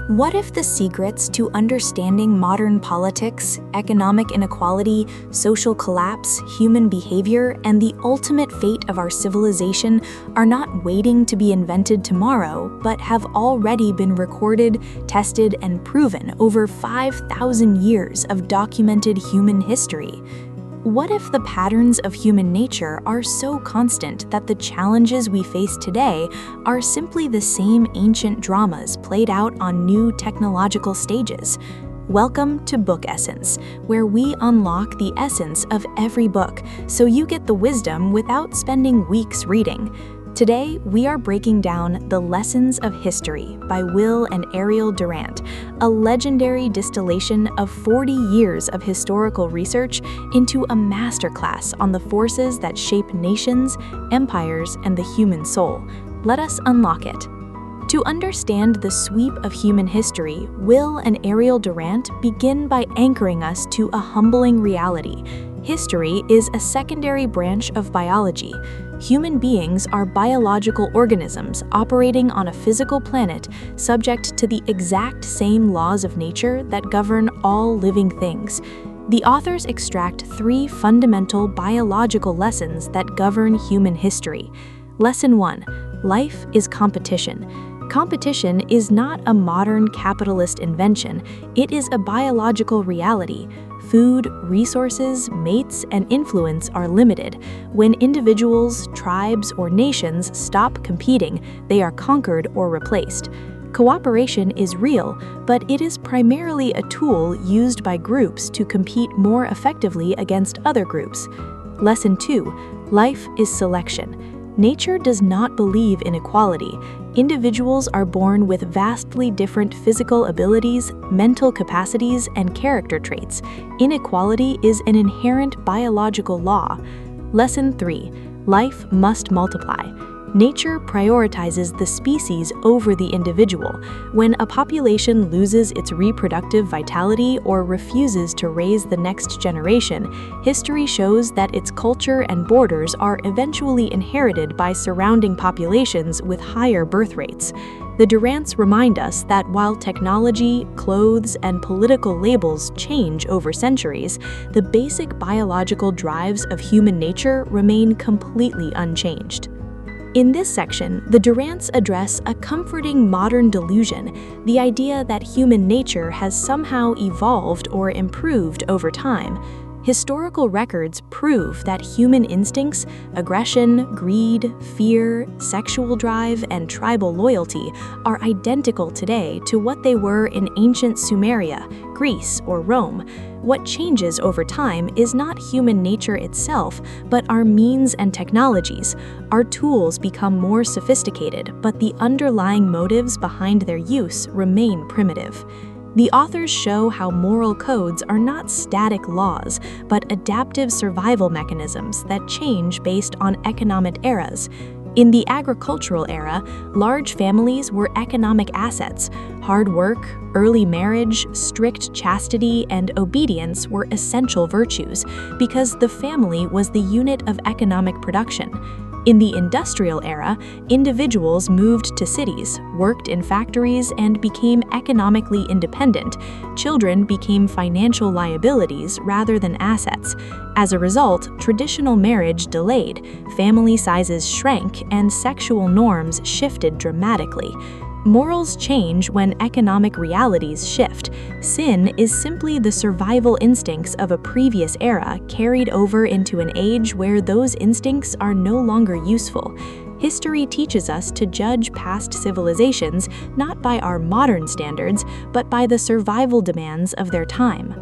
What if the secrets to understanding modern politics, economic inequality, social collapse, human behavior, and the ultimate fate of our civilization are not waiting to be invented tomorrow, but have already been recorded, tested, and proven over 5,000 years of documented human history? What if the patterns of human nature are so constant that the challenges we face today are simply the same ancient dramas played out on new technological stages? Welcome to Book Essence, where we unlock the essence of every book so you get the wisdom without spending weeks reading. Today, we are breaking down The Lessons of History by Will and Ariel Durant, a legendary distillation of 40 years of historical research into a masterclass on the forces that shape nations, empires, and the human soul. Let us unlock it. To understand the sweep of human history, Will and Ariel Durant begin by anchoring us to a humbling reality. History is a secondary branch of biology. Human beings are biological organisms operating on a physical planet subject to the exact same laws of nature that govern all living things. The authors extract three fundamental biological lessons that govern human history. Lesson 1. Life is competition. Competition is not a modern capitalist invention, it is a biological reality. Food, resources, mates, and influence are limited. When individuals, tribes, or nations stop competing, they are conquered or replaced. Cooperation is real, but it is primarily a tool used by groups to compete more effectively against other groups. Lesson 2. Life is selection. Nature does not believe in equality. Individuals are born with vastly different physical abilities, mental capacities, and character traits. Inequality is an inherent biological law. Lesson 3. Life must multiply. Nature prioritizes the species over the individual. When a population loses its reproductive vitality or refuses to raise the next generation, history shows that its culture and borders are eventually inherited by surrounding populations with higher birth rates. The Durants remind us that while technology, clothes, and political labels change over centuries, the basic biological drives of human nature remain completely unchanged. In this section, the Durants address a comforting modern delusion, the idea that human nature has somehow evolved or improved over time. Historical records prove that human instincts, aggression, greed, fear, sexual drive, and tribal loyalty are identical today to what they were in ancient Sumeria, Greece, or Rome. What changes over time is not human nature itself, but our means and technologies. Our tools become more sophisticated, but the underlying motives behind their use remain primitive. The authors show how moral codes are not static laws, but adaptive survival mechanisms that change based on economic eras. In the agricultural era, large families were economic assets. Hard work, early marriage, strict chastity, and obedience were essential virtues because the family was the unit of economic production. In the industrial era, individuals moved to cities, worked in factories, and became economically independent. Children became financial liabilities rather than assets. As a result, traditional marriage delayed, family sizes shrank, and sexual norms shifted dramatically. Morals change when economic realities shift. Sin is simply the survival instincts of a previous era carried over into an age where those instincts are no longer useful. History teaches us to judge past civilizations not by our modern standards, but by the survival demands of their time.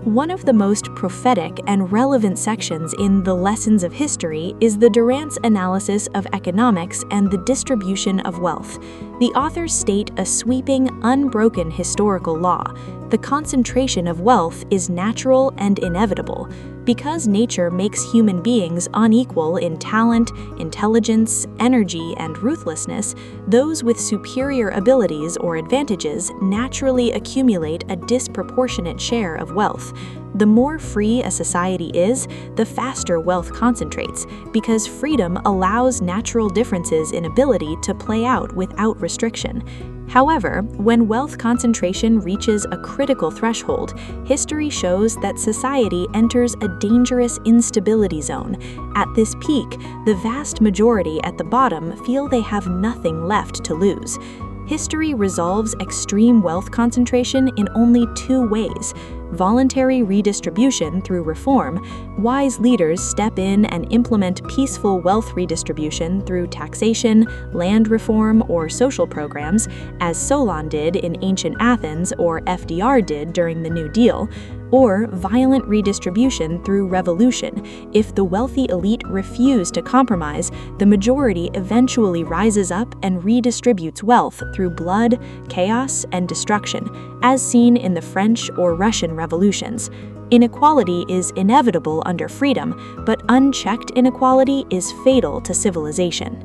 One of the most prophetic and relevant sections in The Lessons of History is the Durants' analysis of economics and the distribution of wealth. The authors state a sweeping, unbroken historical law. The concentration of wealth is natural and inevitable. Because nature makes human beings unequal in talent, intelligence, energy, and ruthlessness, those with superior abilities or advantages naturally accumulate a disproportionate share of wealth. The more free a society is, the faster wealth concentrates, because freedom allows natural differences in ability to play out without restriction. However, when wealth concentration reaches a critical threshold, history shows that society enters a dangerous instability zone. At this peak, the vast majority at the bottom feel they have nothing left to lose. History resolves extreme wealth concentration in only two ways: voluntary redistribution through reform. Wise leaders step in and implement peaceful wealth redistribution through taxation, land reform, or social programs, as Solon did in ancient Athens or FDR did during the New Deal. Or violent redistribution through revolution. If the wealthy elite refuse to compromise, the majority eventually rises up and redistributes wealth through blood, chaos, and destruction, as seen in the French or Russian revolutions. Inequality is inevitable under freedom, but unchecked inequality is fatal to civilization.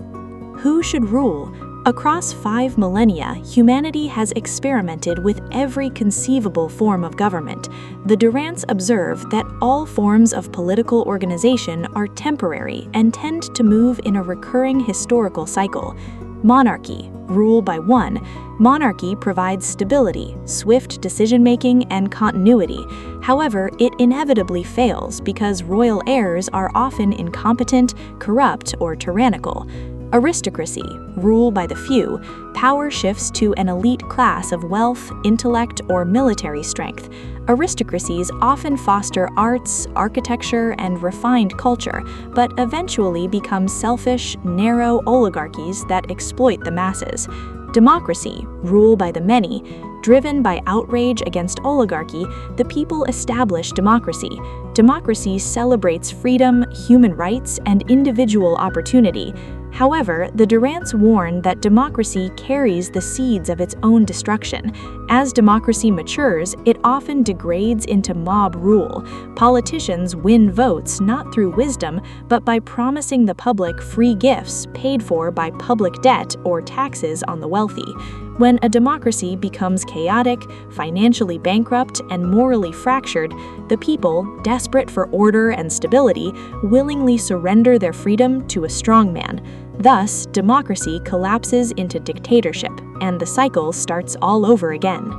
Who should rule? Across 5 millennia, humanity has experimented with every conceivable form of government. The Durants observe that all forms of political organization are temporary and tend to move in a recurring historical cycle. Monarchy, rule by one. Monarchy provides stability, swift decision-making, and continuity. However, it inevitably fails because royal heirs are often incompetent, corrupt, or tyrannical. Aristocracy, rule by the few. Power shifts to an elite class of wealth, intellect, or military strength. Aristocracies often foster arts, architecture, and refined culture, but eventually become selfish, narrow oligarchies that exploit the masses. Democracy, rule by the many. Driven by outrage against oligarchy, the people establish democracy. Democracy celebrates freedom, human rights, and individual opportunity. However, the Durants warn that democracy carries the seeds of its own destruction. As democracy matures, it often degrades into mob rule. Politicians win votes not through wisdom, but by promising the public free gifts paid for by public debt or taxes on the wealthy. When a democracy becomes chaotic, financially bankrupt, and morally fractured, the people, desperate for order and stability, willingly surrender their freedom to a strongman. Thus, democracy collapses into dictatorship, and the cycle starts all over again.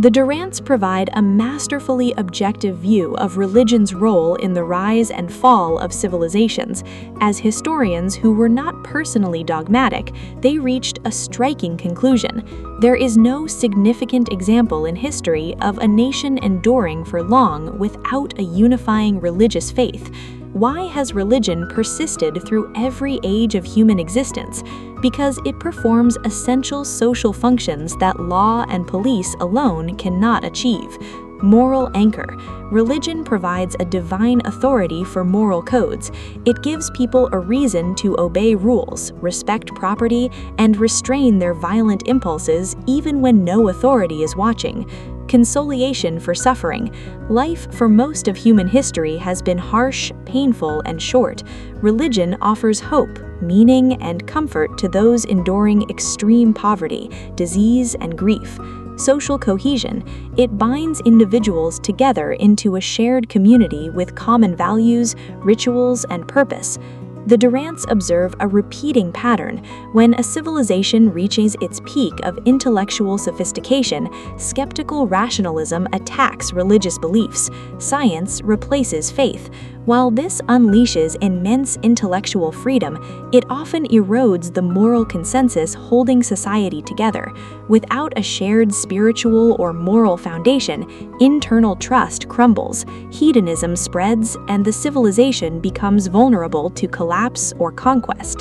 The Durants provide a masterfully objective view of religion's role in the rise and fall of civilizations. As historians who were not personally dogmatic, they reached a striking conclusion. There is no significant example in history of a nation enduring for long without a unifying religious faith. Why has religion persisted through every age of human existence? Because it performs essential social functions that law and police alone cannot achieve. Moral anchor. Religion provides a divine authority for moral codes. It gives people a reason to obey rules, respect property, and restrain their violent impulses even when no authority is watching. Consolation for suffering. Life for most of human history has been harsh, painful, and short. Religion offers hope, meaning, and comfort to those enduring extreme poverty, disease, and grief. Social cohesion. It binds individuals together into a shared community with common values, rituals, and purpose. The Durants observe a repeating pattern. When a civilization reaches its peak of intellectual sophistication, skeptical rationalism attacks religious beliefs. Science replaces faith. While this unleashes immense intellectual freedom, it often erodes the moral consensus holding society together. Without a shared spiritual or moral foundation, internal trust crumbles, hedonism spreads, and the civilization becomes vulnerable to collapse or conquest.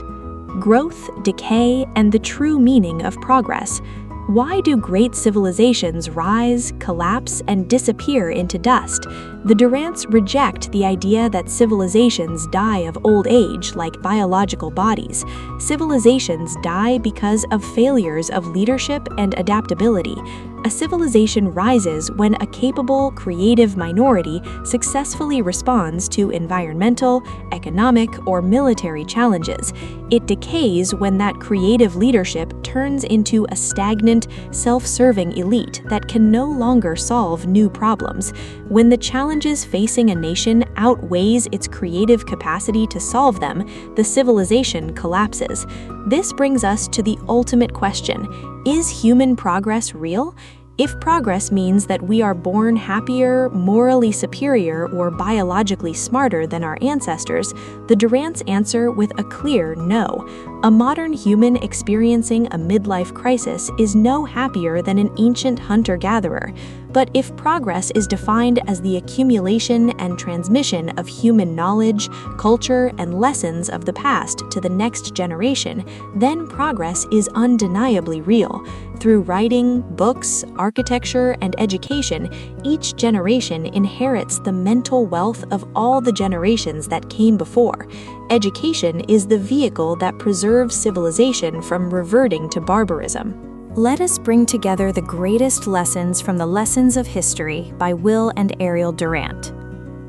Growth, decay, and the true meaning of progress. Why do great civilizations rise, collapse, and disappear into dust? The Durants reject the idea that civilizations die of old age like biological bodies. Civilizations die because of failures of leadership and adaptability. A civilization rises when a capable, creative minority successfully responds to environmental, economic, or military challenges. It decays when that creative leadership turns into a stagnant, self-serving elite that can no longer solve new problems. When the challenges facing a nation outweighs its creative capacity to solve them, the civilization collapses. This brings us to the ultimate question: is human progress real? If progress means that we are born happier, morally superior, or biologically smarter than our ancestors, the Durants answer with a clear no. A modern human experiencing a midlife crisis is no happier than an ancient hunter-gatherer. But if progress is defined as the accumulation and transmission of human knowledge, culture, and lessons of the past to the next generation, then progress is undeniably real. Through writing, books, architecture, and education, each generation inherits the mental wealth of all the generations that came before. Education is the vehicle that preserves civilization from reverting to barbarism. Let us bring together the greatest lessons from the Lessons of History by Will and Ariel Durant.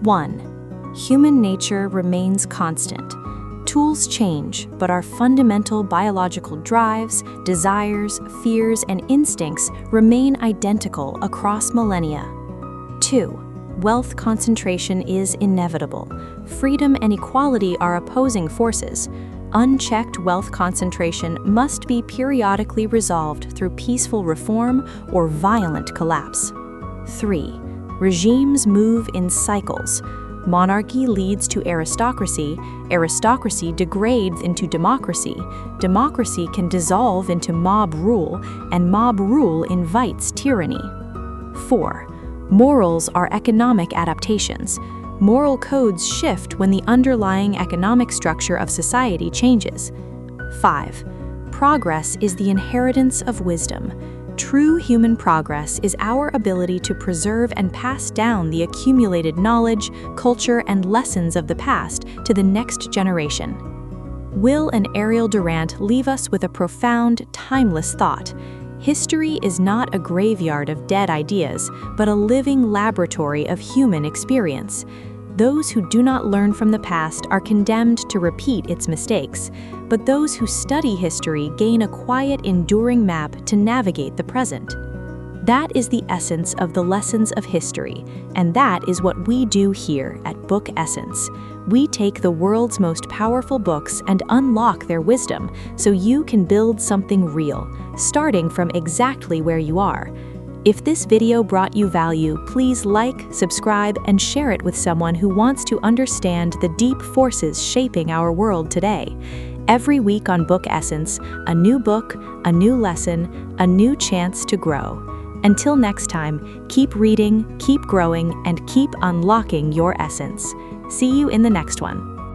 1. Human nature remains constant. Tools change, but our fundamental biological drives, desires, fears, and instincts remain identical across millennia. 2. Wealth concentration is inevitable. Freedom and equality are opposing forces. Unchecked wealth concentration must be periodically resolved through peaceful reform or violent collapse. 3. Regimes move in cycles. Monarchy leads to aristocracy, aristocracy degrades into democracy, democracy can dissolve into mob rule, and mob rule invites tyranny. 4. Morals are economic adaptations. Moral codes shift when the underlying economic structure of society changes. 5. Progress is the inheritance of wisdom. True human progress is our ability to preserve and pass down the accumulated knowledge, culture, and lessons of the past to the next generation. Will and Ariel Durant leave us with a profound, timeless thought. History is not a graveyard of dead ideas, but a living laboratory of human experience. Those who do not learn from the past are condemned to repeat its mistakes, but those who study history gain a quiet, enduring map to navigate the present. That is the essence of the Lessons of History, and that is what we do here at Book Essence. We take the world's most powerful books and unlock their wisdom so you can build something real, starting from exactly where you are. If this video brought you value, please like, subscribe, and share it with someone who wants to understand the deep forces shaping our world today. Every week on Book Essence, a new book, a new lesson, a new chance to grow. Until next time, keep reading, keep growing, and keep unlocking your essence. See you in the next one.